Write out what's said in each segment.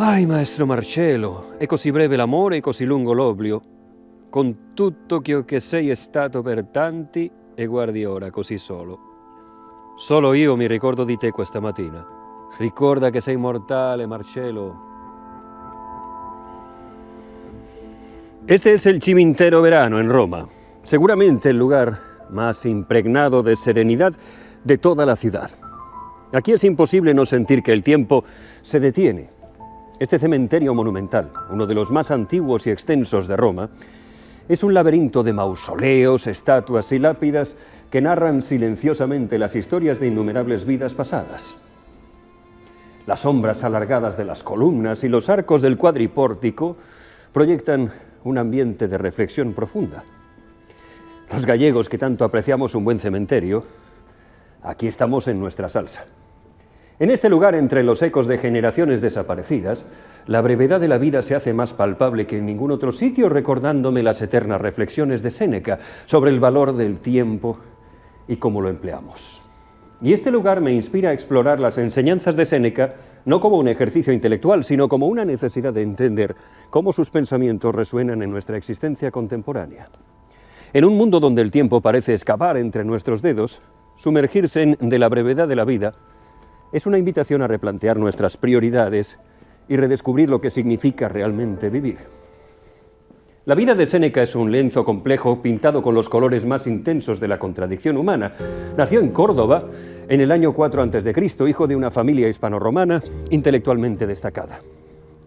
Ai, maestro Marcello, è così breve l'amore e così lungo l'oblio. Con tutto che sei stato per tanti, e guardi ora così solo. Solo io mi ricordo di te questa mattina. Ricorda che sei mortale, Marcello. Este es el Cimitero Verano en Roma. Seguramente el lugar más impregnado de serenidad de toda la ciudad. Aquí es imposible no sentir que el tiempo se detiene. Este cementerio monumental, uno de los más antiguos y extensos de Roma, es un laberinto de mausoleos, estatuas y lápidas que narran silenciosamente las historias de innumerables vidas pasadas. Las sombras alargadas de las columnas y los arcos del cuadripórtico proyectan un ambiente de reflexión profunda. Los gallegos que tanto apreciamos un buen cementerio, aquí estamos en nuestra salsa. En este lugar, entre los ecos de generaciones desaparecidas, la brevedad de la vida se hace más palpable que en ningún otro sitio, recordándome las eternas reflexiones de Séneca sobre el valor del tiempo y cómo lo empleamos. Y este lugar me inspira a explorar las enseñanzas de Séneca, no como un ejercicio intelectual, sino como una necesidad de entender cómo sus pensamientos resuenan en nuestra existencia contemporánea. En un mundo donde el tiempo parece escapar entre nuestros dedos, sumergirse de la brevedad de la vida es una invitación a replantear nuestras prioridades y redescubrir lo que significa realmente vivir. La vida de Séneca es un lienzo complejo pintado con los colores más intensos de la contradicción humana. Nació en Córdoba en el año 4 a.C., hijo de una familia hispano-romana intelectualmente destacada.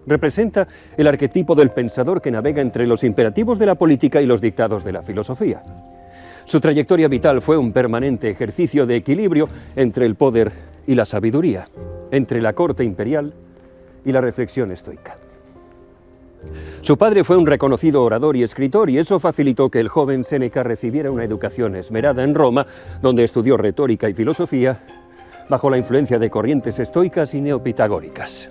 Representa el arquetipo del pensador que navega entre los imperativos de la política y los dictados de la filosofía. Su trayectoria vital fue un permanente ejercicio de equilibrio entre el poder y la sabiduría, entre la corte imperial y la reflexión estoica. Su padre fue un reconocido orador y escritor, y eso facilitó que el joven Séneca recibiera una educación esmerada en Roma, donde estudió retórica y filosofía, bajo la influencia de corrientes estoicas y neopitagóricas.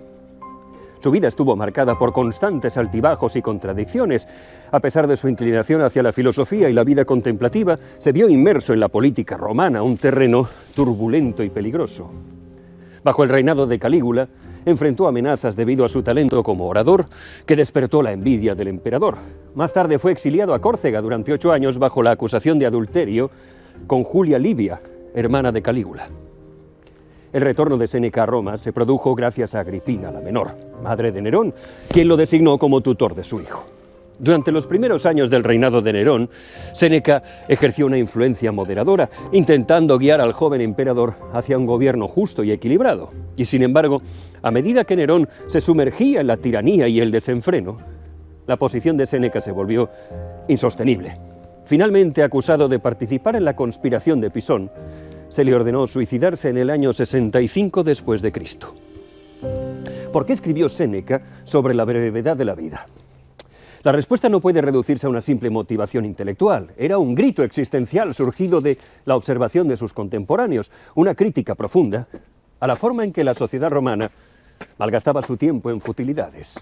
Su vida estuvo marcada por constantes altibajos y contradicciones. A pesar de su inclinación hacia la filosofía y la vida contemplativa, se vio inmerso en la política romana, un terreno turbulento y peligroso. Bajo el reinado de Calígula, enfrentó amenazas debido a su talento como orador, que despertó la envidia del emperador. Más tarde fue exiliado a Córcega durante 8 años bajo la acusación de adulterio con Julia Livia, hermana de Calígula. El retorno de Séneca a Roma se produjo gracias a Agripina la Menor, madre de Nerón, quien lo designó como tutor de su hijo. Durante los primeros años del reinado de Nerón, Séneca ejerció una influencia moderadora, intentando guiar al joven emperador hacia un gobierno justo y equilibrado. Y sin embargo, a medida que Nerón se sumergía en la tiranía y el desenfreno, la posición de Séneca se volvió insostenible. Finalmente, acusado de participar en la conspiración de Pisón, se le ordenó suicidarse en el año 65 después de Cristo. ¿Por qué escribió Séneca sobre la brevedad de la vida? La respuesta no puede reducirse a una simple motivación intelectual. Era un grito existencial surgido de la observación de sus contemporáneos, una crítica profunda a la forma en que la sociedad romana malgastaba su tiempo en futilidades.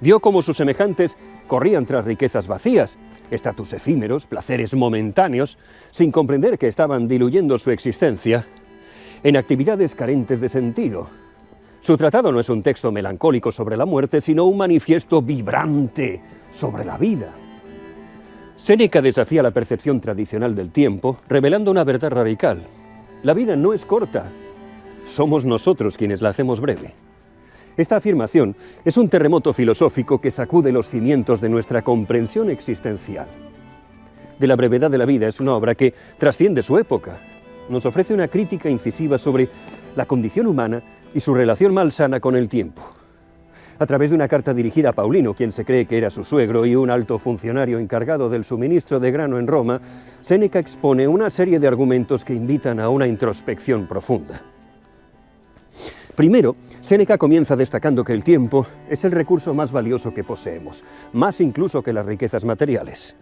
Vio cómo sus semejantes corrían tras riquezas vacías, estatus efímeros, placeres momentáneos, sin comprender que estaban diluyendo su existencia en actividades carentes de sentido. Su tratado no es un texto melancólico sobre la muerte, sino un manifiesto vibrante sobre la vida. Séneca desafía la percepción tradicional del tiempo, revelando una verdad radical. La vida no es corta, somos nosotros quienes la hacemos breve. Esta afirmación es un terremoto filosófico que sacude los cimientos de nuestra comprensión existencial. De la brevedad de la vida es una obra que trasciende su época. Nos ofrece una crítica incisiva sobre la condición humana y su relación malsana con el tiempo. A través de una carta dirigida a Paulino, quien se cree que era su suegro y un alto funcionario encargado del suministro de grano en Roma, Séneca expone una serie de argumentos que invitan a una introspección profunda. Primero, Séneca comienza destacando que el tiempo es el recurso más valioso que poseemos, más incluso que las riquezas materiales.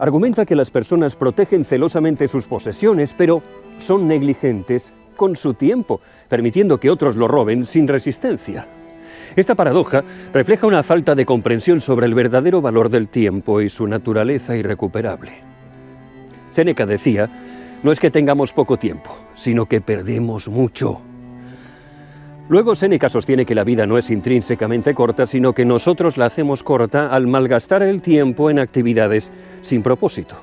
Argumenta que las personas protegen celosamente sus posesiones, pero son negligentes con su tiempo, permitiendo que otros lo roben sin resistencia. Esta paradoja refleja una falta de comprensión sobre el verdadero valor del tiempo y su naturaleza irrecuperable. Séneca decía, no es que tengamos poco tiempo, sino que perdemos mucho. Luego Séneca sostiene que la vida no es intrínsecamente corta, sino que nosotros la hacemos corta al malgastar el tiempo en actividades sin propósito.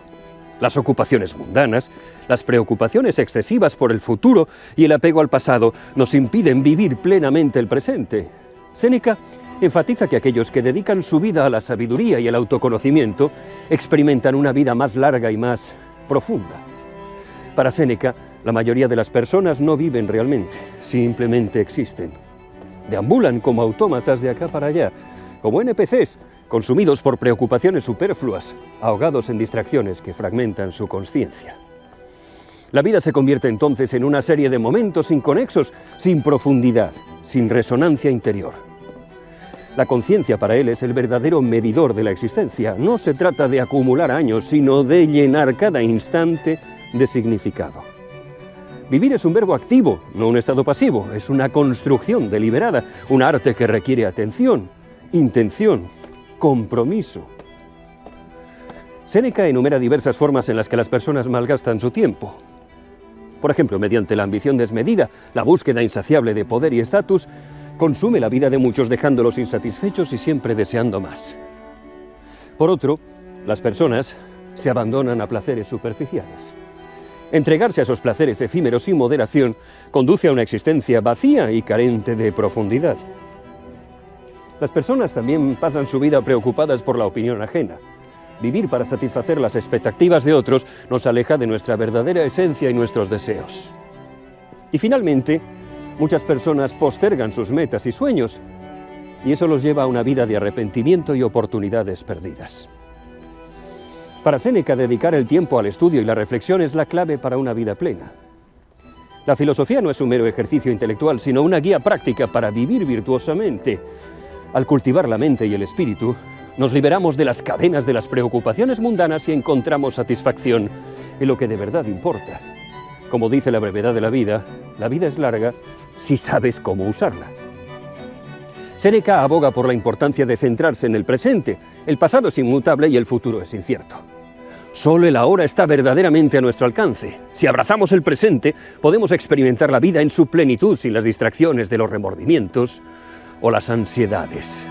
Las ocupaciones mundanas, las preocupaciones excesivas por el futuro y el apego al pasado nos impiden vivir plenamente el presente. Séneca enfatiza que aquellos que dedican su vida a la sabiduría y el autoconocimiento experimentan una vida más larga y más profunda. Para Séneca, la mayoría de las personas no viven realmente, simplemente existen. Deambulan como autómatas de acá para allá, como NPCs, consumidos por preocupaciones superfluas, ahogados en distracciones que fragmentan su consciencia. La vida se convierte entonces en una serie de momentos inconexos, sin profundidad, sin resonancia interior. La conciencia para él es el verdadero medidor de la existencia. No se trata de acumular años, sino de llenar cada instante de significado. Vivir es un verbo activo, no un estado pasivo. Es una construcción deliberada, un arte que requiere atención, intención, compromiso. Séneca enumera diversas formas en las que las personas malgastan su tiempo. Por ejemplo, mediante la ambición desmedida, la búsqueda insaciable de poder y estatus, consume la vida de muchos dejándolos insatisfechos y siempre deseando más. Por otro, las personas se abandonan a placeres superficiales. Entregarse a esos placeres efímeros sin moderación conduce a una existencia vacía y carente de profundidad. Las personas también pasan su vida preocupadas por la opinión ajena. Vivir para satisfacer las expectativas de otros nos aleja de nuestra verdadera esencia y nuestros deseos. Y finalmente, muchas personas postergan sus metas y sueños, y eso los lleva a una vida de arrepentimiento y oportunidades perdidas. Para Séneca, dedicar el tiempo al estudio y la reflexión es la clave para una vida plena. La filosofía no es un mero ejercicio intelectual, sino una guía práctica para vivir virtuosamente. Al cultivar la mente y el espíritu, nos liberamos de las cadenas de las preocupaciones mundanas y encontramos satisfacción en lo que de verdad importa. Como dice la brevedad de la vida es larga si sabes cómo usarla. Séneca aboga por la importancia de centrarse en el presente. El pasado es inmutable y el futuro es incierto. Solo el ahora está verdaderamente a nuestro alcance. Si abrazamos el presente, podemos experimentar la vida en su plenitud sin las distracciones de los remordimientos o las ansiedades.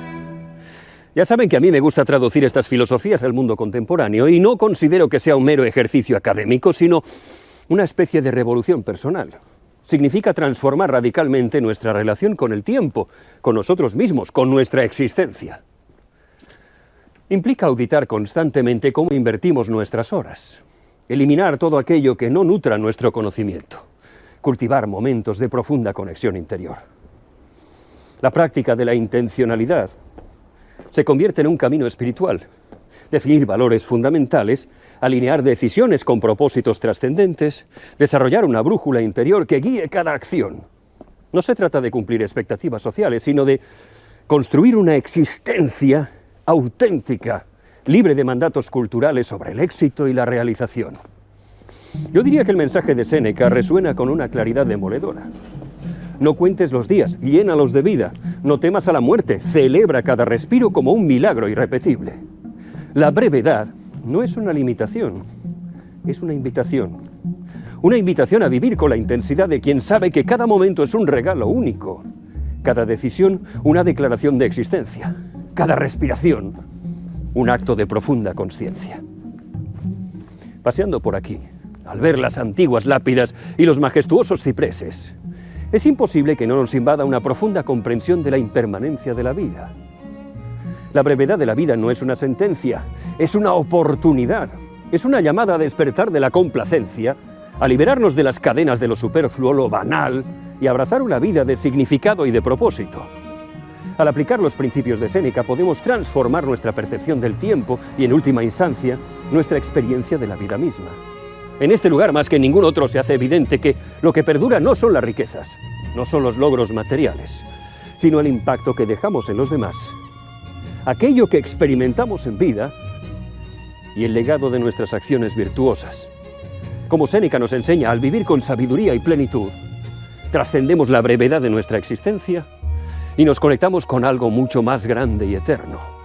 Ya saben que a mí me gusta traducir estas filosofías al mundo contemporáneo y no considero que sea un mero ejercicio académico, sino una especie de revolución personal. Significa transformar radicalmente nuestra relación con el tiempo, con nosotros mismos, con nuestra existencia. Implica auditar constantemente cómo invertimos nuestras horas, eliminar todo aquello que no nutra nuestro conocimiento, cultivar momentos de profunda conexión interior. La práctica de la intencionalidad se convierte en un camino espiritual. Definir valores fundamentales, alinear decisiones con propósitos trascendentes, desarrollar una brújula interior que guíe cada acción. No se trata de cumplir expectativas sociales, sino de construir una existencia auténtica, libre de mandatos culturales sobre el éxito y la realización. Yo diría que el mensaje de Séneca resuena con una claridad demoledora. No cuentes los días, llénalos de vida. No temas a la muerte, celebra cada respiro como un milagro irrepetible. La brevedad no es una limitación, es una invitación. Una invitación a vivir con la intensidad de quien sabe que cada momento es un regalo único. Cada decisión, una declaración de existencia. Cada respiración, un acto de profunda consciencia. Paseando por aquí, al ver las antiguas lápidas y los majestuosos cipreses, es imposible que no nos invada una profunda comprensión de la impermanencia de la vida. La brevedad de la vida no es una sentencia, es una oportunidad, es una llamada a despertar de la complacencia, a liberarnos de las cadenas de lo superfluo, lo banal, y abrazar una vida de significado y de propósito. Al aplicar los principios de Séneca podemos transformar nuestra percepción del tiempo y, en última instancia, nuestra experiencia de la vida misma. En este lugar, más que en ningún otro, se hace evidente que lo que perdura no son las riquezas, no son los logros materiales, sino el impacto que dejamos en los demás, aquello que experimentamos en vida y el legado de nuestras acciones virtuosas. Como Séneca nos enseña, al vivir con sabiduría y plenitud, trascendemos la brevedad de nuestra existencia y nos conectamos con algo mucho más grande y eterno.